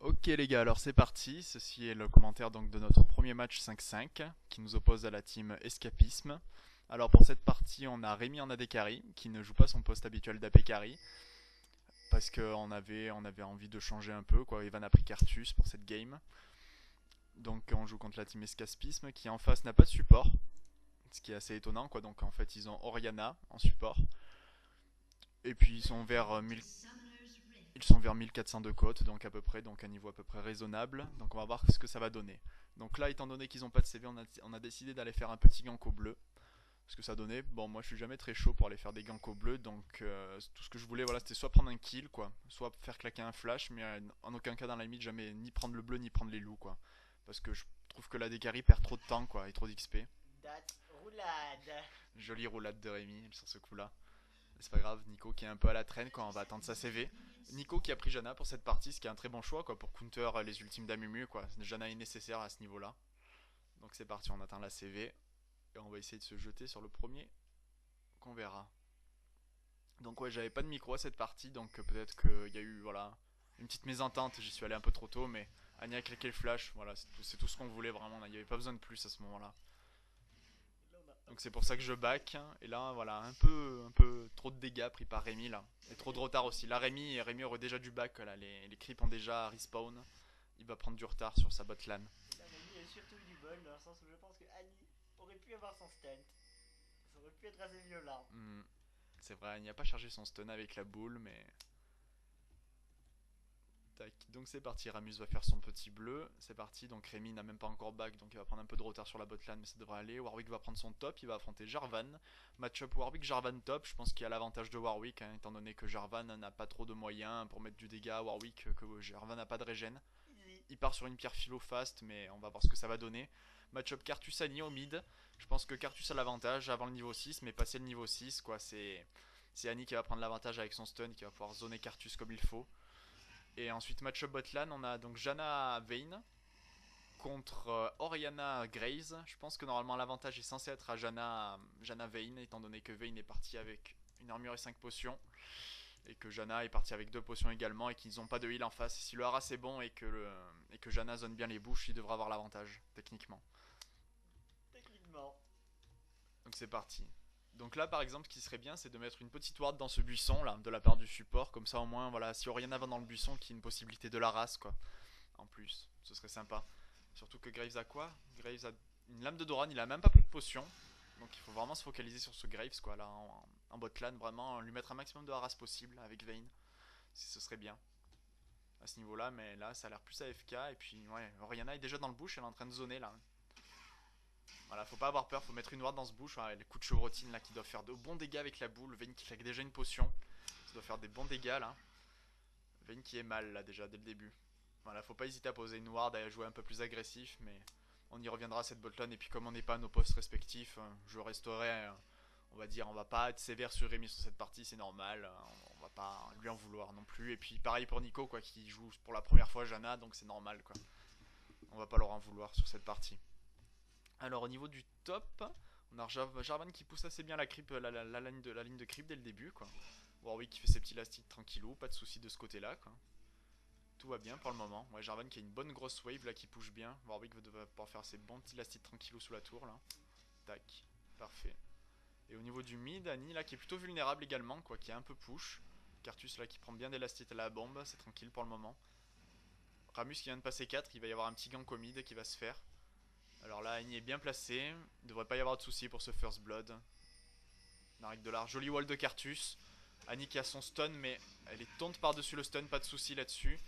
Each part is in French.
Ok les gars, alors c'est parti. Ceci est le commentaire donc de notre premier match 5-5 qui nous oppose à la team Escapisme. Alors pour cette partie, on a Rémi en AD Carry qui ne joue pas son poste habituel d'AP Carry parce qu'on avait envie de changer un peu quoi. Evan a pris Cartus pour cette game. Donc on joue contre la team Escapisme qui en face n'a pas de support, ce qui est assez étonnant quoi. Donc en fait, ils ont Oriana en support et puis ils sont vers 1400 de côte, donc à peu près, donc un niveau à peu près raisonnable. Donc on va voir ce que ça va donner. Donc là, étant donné qu'ils n'ont pas de CV, on a décidé d'aller faire un petit gank au bleu. Ce que ça donnait, bon moi je suis jamais très chaud pour aller faire des ganks au bleu, donc tout ce que je voulais voilà, c'était soit prendre un kill quoi, soit faire claquer un flash, mais en aucun cas dans la limite jamais ni prendre le bleu ni prendre les loups quoi. Parce que je trouve que la Dekari perd trop de temps quoi, et trop d'XP. Date roulade. Jolie roulade de Rémi sur ce coup là. C'est pas grave, Nico qui est un peu à la traîne quand on va attendre sa CV. Nico qui a pris Jana pour cette partie, ce qui est un très bon choix quoi pour counter les ultimes d'Amumu quoi. Jana est nécessaire à ce niveau là. Donc c'est parti, on attend la CV et on va essayer de se jeter sur le premier qu'on verra. Donc ouais, j'avais pas de micro à cette partie, donc peut-être qu'il y a eu voilà une petite mésentente, j'y suis allé un peu trop tôt, mais Anya a claqué le flash, voilà, c'est tout ce qu'on voulait vraiment, il n'y avait pas besoin de plus à ce moment-là. Là on a Donc c'est pour ça que je back, et là voilà, un peu trop de dégâts pris par Rémi là, et trop de retard aussi. Là Rémi aurait déjà du back, là, les creeps ont déjà respawn, il va prendre du retard sur sa botlane. là Rémi a surtout eu du bol dans le sens où je pense que Annie aurait pu avoir son stunt. Ça aurait pu être assez violent. Hmm, c'est vrai, il n'a pas chargé son stun avec la boule, mais tac, donc c'est parti, Ramus va faire son petit bleu, c'est parti, donc Rémi n'a même pas encore back, donc il va prendre un peu de retard sur la botlane, mais ça devrait aller. Warwick va prendre son top, il va affronter Jarvan. Match-up Warwick-Jarvan top, je pense qu'il y a l'avantage de Warwick, hein, étant donné que Jarvan n'a pas trop de moyens pour mettre du dégât à Warwick, que Jarvan n'a pas de régène. Easy. Il part sur une pierre philo fast, mais on va voir ce que ça va donner. Match-up Cartus-Annie au mid, je pense que Cartus a l'avantage avant le niveau 6, mais passer le niveau 6, quoi, c'est Annie qui va prendre l'avantage avec son stun, qui va pouvoir zoner Cartus comme il faut. Et ensuite, match-up botlan, on a donc Janna Vayne contre Oriana Graze. Je pense que normalement l'avantage est censé être à Janna Vayne, étant donné que Vayne est parti avec une armure et 5 potions. Et que Janna est parti avec 2 potions également et qu'ils n'ont pas de heal en face. Si le Haras est bon et que Janna zone bien les bouches, il devra avoir l'avantage, techniquement. Techniquement. Donc c'est parti. Donc là par exemple ce qui serait bien c'est de mettre une petite ward dans ce buisson là de la part du support. Comme ça au moins voilà si Oriana va dans le buisson qu'il y ait une possibilité de la race quoi. En plus, ce serait sympa. Surtout que Graves a quoi? Graves a une lame de Doran, il a même pas pris de potion. Donc il faut vraiment se focaliser sur ce Graves quoi là en bot lane, vraiment lui mettre un maximum de harass possible avec Vayne. Si ce serait bien à ce niveau là, mais là ça a l'air plus AFK. Et puis ouais, Oriana est déjà dans le bush, elle est en train de zoner là. Voilà, faut pas avoir peur, faut mettre une ward dans ce bush. Ouais, les coups de chevrotine là qui doivent faire de bons dégâts avec la boule. Vayne qui claque déjà une potion, ça doit faire des bons dégâts là. Vayne qui est mal là déjà dès le début. Voilà, faut pas hésiter à poser une ward, à jouer un peu plus agressif, mais on y reviendra à cette botlane. Et puis comme on n'est pas à nos postes respectifs, je resterai, on va dire, on va pas être sévère sur Rémi sur cette partie, c'est normal, on va pas lui en vouloir non plus. Et puis pareil pour Nico quoi, qui joue pour la première fois Janna, donc c'est normal quoi. On va pas leur en vouloir sur cette partie. Alors au niveau du top, on a Jarvan qui pousse assez bien la creep, la ligne de creep dès le début quoi. Warwick qui fait ses petits lastiques tranquillou, pas de soucis de ce côté là quoi. Tout va bien pour le moment. Ouais, Jarvan qui a une bonne grosse wave là qui push bien. Warwick va pouvoir faire ses bons petits lastiques tranquillou sous la tour là. Tac, parfait. Et au niveau du mid, Annie là qui est plutôt vulnérable également quoi, qui est un peu push. Cartus là qui prend bien des lastiques à la bombe, c'est tranquille pour le moment. Ramus qui vient de passer 4, il va y avoir un petit gank au mid qui va se faire. Alors là, Annie est bien placée, il devrait pas y avoir de soucis pour ce first blood. La règle de l'art, jolie wall de Cartus. Annie qui a son stun, mais elle est tonte par-dessus le stun, pas de soucis là-dessus.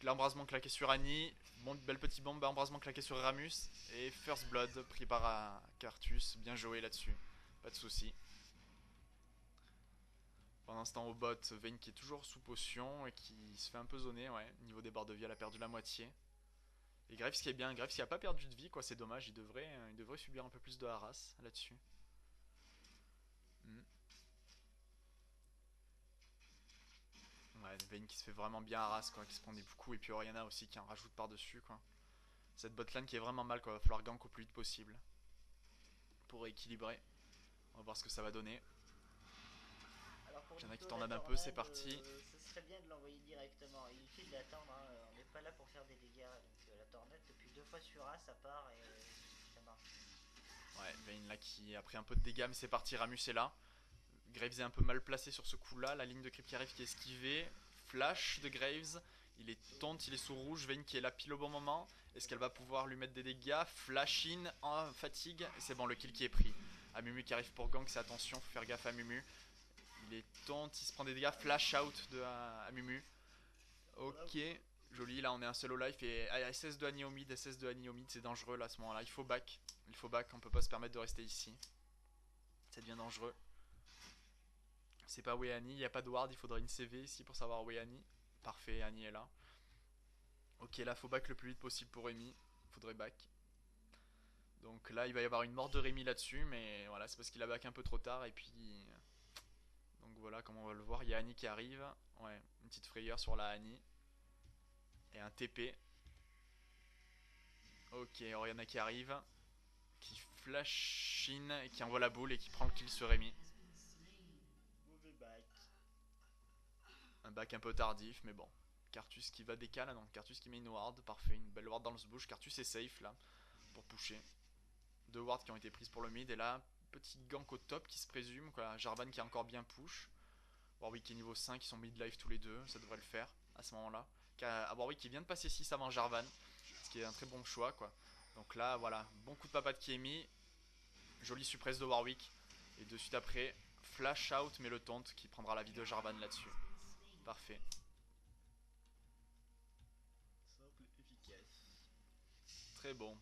L'embrasement claqué sur Annie. Bon, belle petite bombe, embrasement claqué sur Ramus. Et First Blood pris par Cartus. Bien joué là-dessus. Pas de soucis. Pendant ce temps au bot, Vayne qui est toujours sous potion et qui se fait un peu zoner. Ouais, niveau des barres de vie, elle a perdu la moitié. Et Graves qui est bien. Graves qui a pas perdu de vie, quoi. C'est dommage. Il devrait subir un peu plus de harass là-dessus. Hmm. Ouais, Vayne qui se fait vraiment bien harass, quoi. Qui se prend des coups. Et puis Oriana aussi qui en rajoute par-dessus, quoi. Cette botlane qui est vraiment mal quoi, va falloir gank au plus vite possible pour équilibrer. On va voir ce que ça va donner. Alors pour Il y en a qui Nico, la tornade un peu, c'est tornade, parti. ce serait bien de l'envoyer directement. Inutile d'attendre, hein. On n'est pas là pour faire des fois sur A, ça part et ça marche. Ouais, Vayne là qui a pris un peu de dégâts, mais c'est parti, Ramus est là. Graves est un peu mal placé sur ce coup là, la ligne de creep qui arrive qui est esquivée. Flash de Graves, il est taunt, il est sous rouge, Vayne qui est là pile au bon moment. Est-ce qu'elle va pouvoir lui mettre des dégâts? Flash in en fatigue, et c'est bon, le kill qui est pris. Amumu qui arrive pour gank, c'est attention, faut faire gaffe à Amumu. Il est taunt, il se prend des dégâts, flash out de Amumu. Ok, joli, là on est un seul au life et SS de Annie au mid, SS de Annie au mid, c'est dangereux là à ce moment là, il faut back. Il faut back, on peut pas se permettre de rester ici. Ça devient dangereux. C'est pas où est Annie, il n'y a pas de ward, il faudrait une CV ici pour savoir où est Annie. Parfait, Annie est là. Ok, là faut back le plus vite possible pour Rémi. Faudrait back. Donc là il va y avoir une mort de Rémi là-dessus, mais voilà, c'est parce qu'il a back un peu trop tard et puis. Donc voilà, comme on va le voir, il y a Annie qui arrive. Ouais, une petite frayeur sur la Annie. Et un TP. Ok, Oriana qui arrive. Qui flash in et qui envoie la boule et qui prend le kill sur Rémi. Mauvais back. Un back un peu tardif, mais bon. Cartus qui va décaler, non, Cartus qui met une ward, parfait, une belle ward dans le bush. Cartus est safe là, pour pusher. Deux wards qui ont été prises pour le mid, et là, petit gank au top qui se présume, quoi. Jarvan qui est encore bien push. Warwick qui est niveau 5, ils sont mid-life tous les deux, ça devrait le faire à ce moment-là. Warwick qui vient de passer 6 avant Jarvan, ce qui est un très bon choix, quoi. Donc là, voilà, bon coup de papade qui est mis. Jolie suppresse de Warwick. Et de suite après, flash out, mais le taunt qui prendra la vie de Jarvan là-dessus. Parfait. Simple, efficace. Très bon.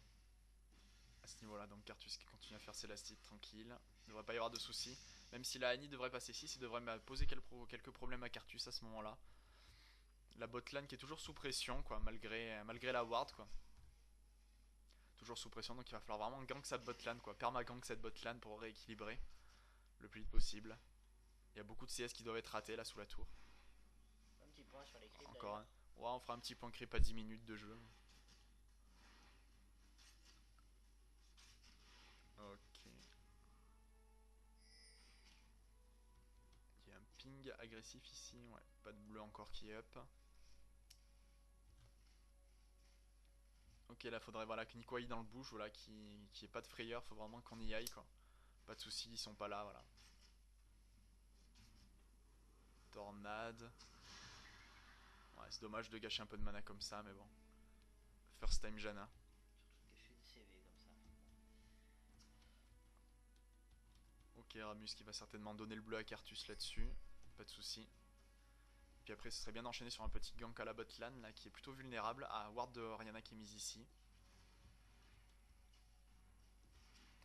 À ce niveau-là, donc Cartus qui continue à faire ses lastites tranquille. Il ne devrait pas y avoir de soucis. Même si la Annie devrait passer 6, il devrait poser quelques problèmes à Cartus à ce moment-là. La botlane qui est toujours sous pression, quoi, malgré la ward, quoi. Toujours sous pression, donc il va falloir vraiment gank cette botlane, quoi. Perma-gank cette botlane pour rééquilibrer le plus vite possible. Il y a beaucoup de CS qui doivent être ratés là sous la tour. Un petit point sur les creeps. Encore un. Ouais, on fera un petit point creep à 10 minutes de jeu. Ok. Il y a un ping agressif ici, ouais. Pas de bleu encore qui est up. Ok, là faudrait voilà, que Nico aille dans le bush, voilà, qu'il n'y ait pas de frayeur, faut vraiment qu'on y aille, quoi. Pas de soucis, ils sont pas là, voilà. Tornade. Ouais, c'est dommage de gâcher un peu de mana comme ça, mais bon. First time Janna. Gâcher des CV comme ça. Ok, Ramus qui va certainement donner le bleu à Cartus là-dessus. Pas de soucis. Puis après, ce serait bien d'enchaîner sur un petit gank à la botlane, là, qui est plutôt vulnérable. Ah, ward de Oriana qui est mise ici.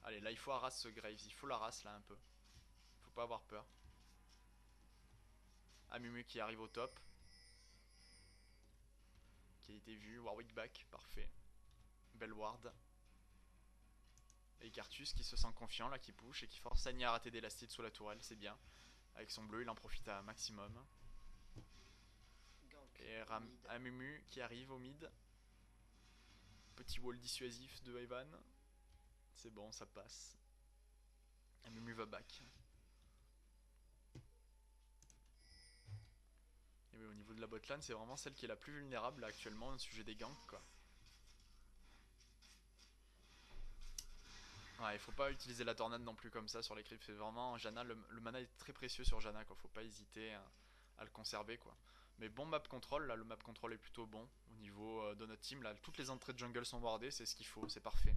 Allez, là, il faut harass ce Graves. Il faut la race, là, un peu. Faut pas avoir peur. Amumu qui arrive au top. Qui a été vu. Warwick back, parfait. Belle ward. Et Cartus qui se sent confiant, là, qui push et qui force Annie à rater des lastides sous la tourelle, c'est bien. Avec son bleu, il en profite à maximum. Gank. Et Amumu qui arrive au mid. Petit wall dissuasif de Evan. C'est bon, ça passe. Amumu va back. Et oui, au niveau de la botlane, c'est vraiment celle qui est la plus vulnérable là, actuellement au sujet des ganks, quoi. Ouais, il faut pas utiliser la tornade non plus comme ça sur les creeps. C'est vraiment Janna, le mana est très précieux sur Janna, quoi. Faut pas hésiter à le conserver, quoi. Mais bon map control, là le map control est plutôt bon au niveau de notre team. Là, toutes les entrées de jungle sont wardées, c'est ce qu'il faut, c'est parfait.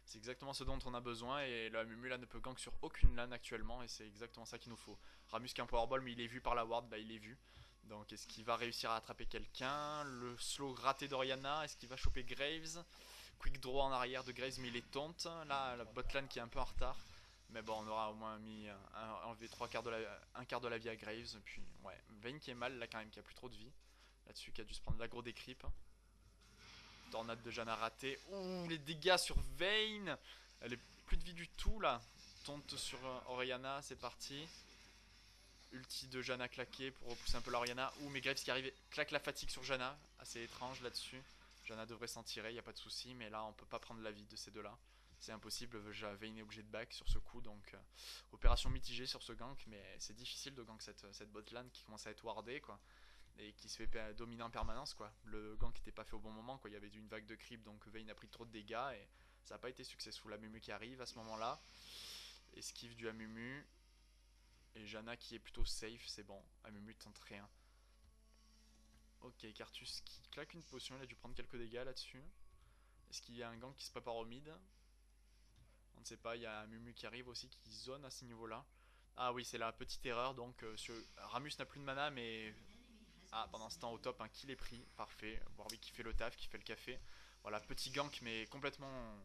C'est exactement ce dont on a besoin et le Amumu là ne peut gank sur aucune lane actuellement et c'est exactement ça qu'il nous faut. Ramus qui a un powerball mais il est vu par la ward, bah il est vu. Donc est-ce qu'il va réussir à attraper quelqu'un? Le slow raté d'Oriana, est-ce qu'il va choper Graves? Quick draw en arrière de Graves mais il est taunt. Là la botlane qui est un peu en retard. Mais bon on aura au moins mis enlevé un quart de la vie à Graves. Puis ouais, Vayne qui est mal là quand même, qui a plus trop de vie. Là-dessus qui a dû se prendre l'aggro des creeps. Tornade de Janna raté. Ouh les dégâts sur Vayne. Elle est plus de vie du tout là. Tonte sur Oriana, c'est parti. Ulti de Janna claqué pour repousser un peu l'Oriana. Ouh mais Graves qui arrive claque la fatigue sur Janna. Assez étrange là-dessus. Janna devrait s'en tirer, y a pas de souci. Mais là on peut pas prendre la vie de ces deux là. C'est impossible, Vayne est obligé de back sur ce coup. Donc opération mitigée sur ce gank. Mais c'est difficile de gank cette botlane qui commence à être wardée quoi. et qui se fait dominer en permanence quoi. Le gank était pas fait au bon moment quoi, il y avait une vague de creep donc Vayne a pris trop de dégâts et ça n'a pas été successful. Amumu qui arrive à ce moment là, esquive du Amumu et Janna qui est plutôt safe, c'est bon, Amumu tente rien. Ok, Cartus qui claque une potion, il a dû prendre quelques dégâts là-dessus. Est-ce qu'il y a un gank qui se prépare au mid? On ne sait pas, il y a Amumu qui arrive aussi qui zone à ce niveau là. Ah oui, c'est la petite erreur donc Ramus n'a plus de mana mais ah, pendant ce temps au top un kill est pris, parfait. Warwick qui fait le taf, qui fait le café. Voilà, petit gank mais complètement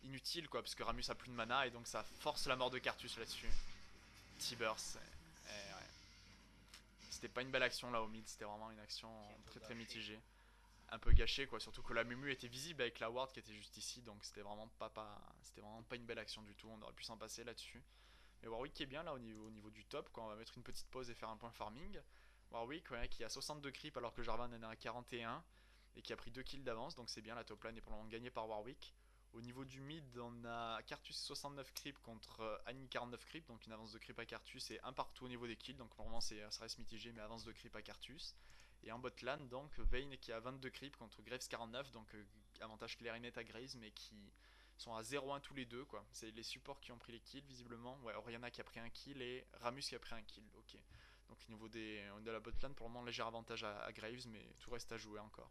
inutile quoi, parce que Ramus a plus de mana et donc ça force la mort de Cartus là-dessus. T-Burst, ouais. C'était pas une belle action là au mid, c'était vraiment une action très très mitigée. Un peu gâchée quoi, surtout que la Mumu était visible avec la ward qui était juste ici, donc c'était vraiment pas une belle action du tout, on aurait pu s'en passer là-dessus. Mais Warwick qui est bien là au niveau du top, quoi. On va mettre une petite pause et faire un point farming. Warwick ouais, qui a 62 creeps alors que Jarvan en a 41 et qui a pris 2 kills d'avance, donc c'est bien, la top lane est pour le moment gagnée par Warwick. Au niveau du mid, on a Cartus 69 creeps contre Annie 49 creeps, donc une avance de creep à Cartus et un partout au niveau des kills, donc pour le moment ça reste mitigé, mais avance de creep à Cartus. Et en bot lane, donc Vayne qui a 22 creeps contre Graves 49, donc avantage clair et net à Graves, mais qui sont à 0-1 tous les deux quoi. C'est les supports qui ont pris les kills visiblement. Ouais, Orianna qui a pris un kill et Ramus qui a pris un kill. Ok. Donc au niveau de la botlane, pour le moment léger avantage à Graves, mais tout reste à jouer encore.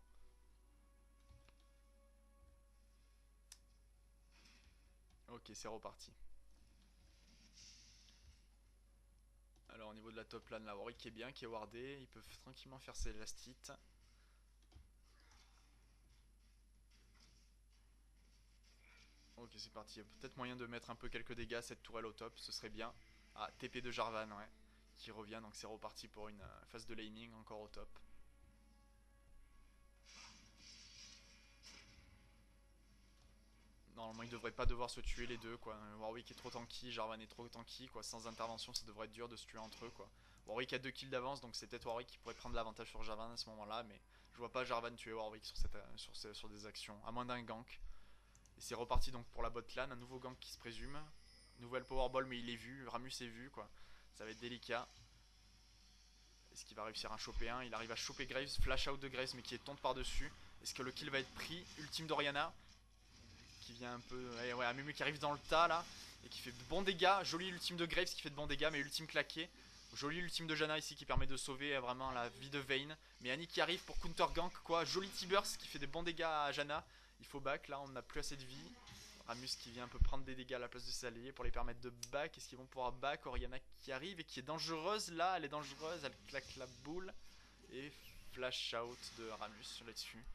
Ok, c'est reparti. Alors au niveau de la top lane, la Warwick qui est bien, qui est wardé, ils peuvent tranquillement faire ses lastites. Ok, c'est parti. Il y a peut-être moyen de mettre un peu quelques dégâts à cette tourelle au top, ce serait bien. Ah, TP de Jarvan, ouais, qui revient, donc c'est reparti pour une phase de laning encore au top. Normalement, ils devraient pas devoir se tuer les deux, quoi. Warwick est trop tanky, Jarvan est trop tanky, quoi. Sans intervention, ça devrait être dur de se tuer entre eux, quoi. Warwick a 2 kills d'avance, donc c'est peut-être Warwick qui pourrait prendre l'avantage sur Jarvan à ce moment-là, mais je vois pas Jarvan tuer Warwick sur des actions, à moins d'un gank. Et c'est reparti donc pour la bot lane, un nouveau gank qui se présume. Nouvelle powerball, mais il est vu, Ramus est vu, quoi. Ça va être délicat. Est-ce qu'il va réussir à choper un? Il arrive à choper Graves, flash out de Graves, mais qui est tombe par-dessus. Est-ce que le kill va être pris? Ultime d'Orianna qui vient un peu. Ouais, Amumu qui arrive dans le tas là et qui fait de bons dégâts. Joli ultime de Graves qui fait de bons dégâts, mais ultime claqué. Joli ultime de Janna ici qui permet de sauver vraiment la vie de Vayne. Mais Annie qui arrive pour counter gank quoi. Joli T-Burst qui fait des bons dégâts à Janna. Il faut back là, on n'a plus assez de vie. Ramus qui vient un peu prendre des dégâts à la place de ses alliés pour les permettre de back. Est-ce qu'ils vont pouvoir back? Orianna qui arrive et qui est dangereuse là, elle est dangereuse, elle claque la boule. Et flash out de Ramus là-dessus.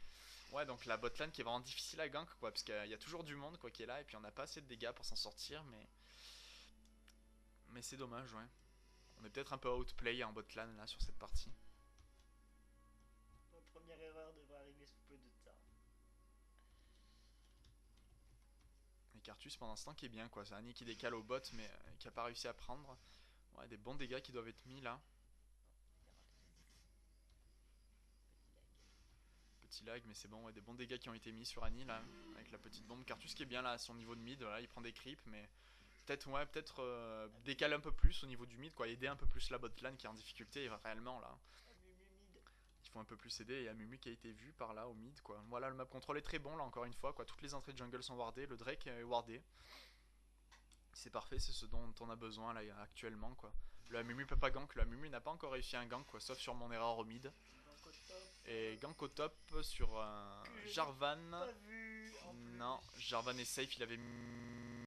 Ouais, donc la botlane qui est vraiment difficile à gank quoi, parce qu'il y a toujours du monde quoi qui est là et puis on n'a pas assez de dégâts pour s'en sortir, mais c'est dommage, ouais. On est peut-être un peu outplay en botlane là sur cette partie. Ma première erreur devrait arriver sous peu de temps. Et Cartus pendant ce temps qui est bien quoi, c'est Annie qui décale au bot mais qui a pas réussi à prendre. Ouais, des bons dégâts qui doivent être mis là. Petit lag, mais c'est bon, ouais, des bons dégâts qui ont été mis sur Annie là, avec la petite bombe. Cartus qui est bien là à son niveau de mid, là il prend des creeps, mais peut-être ouais, peut-être décaler un peu plus au niveau du mid, quoi, aider un peu plus la botlane qui est en difficulté réellement là. Il faut un peu plus aider et Amumu qui a été vu par là au mid quoi. Voilà, le map control est très bon là encore une fois quoi, toutes les entrées de jungle sont wardées, le Drake est wardé. C'est parfait, c'est ce dont on a besoin là actuellement quoi. Le Amumu peut pas gank, le Amumu n'a pas encore réussi un gank quoi, sauf sur mon erreur au mid. Et gank au top sur Jarvan. Non, Jarvan est safe, il avait